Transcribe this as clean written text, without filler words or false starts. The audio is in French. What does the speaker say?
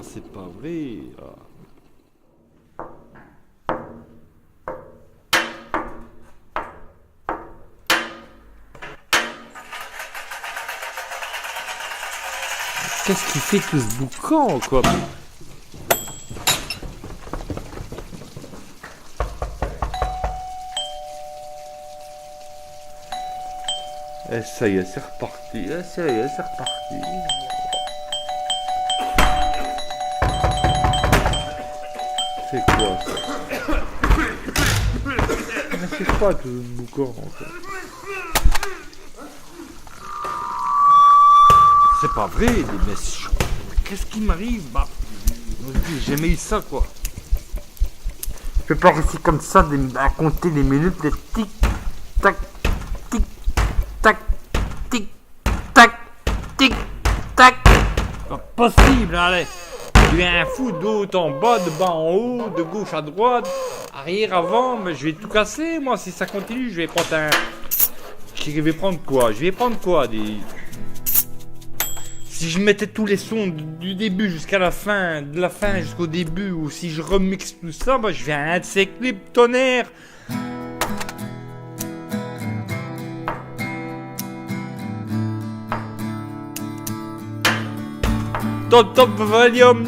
c'est pas vrai. Qu'est-ce qu'il fait tout ce boucan, quoi? Et ça y est, c'est reparti. Et ça y est, c'est reparti. C'est quoi ça? Mais c'est quoi tout ce boucan, en fait? C'est pas vrai, mais qu'est-ce qui m'arrive? Bah, j'ai jamais eu ça, quoi. Je peux pas rester comme ça à compter les minutes, les tic, tac, tic, tac, tic, tac, tic, tac. Pas possible, allez. Je viens un fou de haut en bas, de bas en haut, de gauche à droite, arrière, avant, mais je vais tout casser, moi, si ça continue, je vais prendre un... Je vais prendre quoi? Je vais prendre quoi Si je mettais tous les sons du début jusqu'à la fin, de la fin jusqu'au début, ou si je remixe tout ça, bah, je viens un de ces clips tonnerre. Top volume.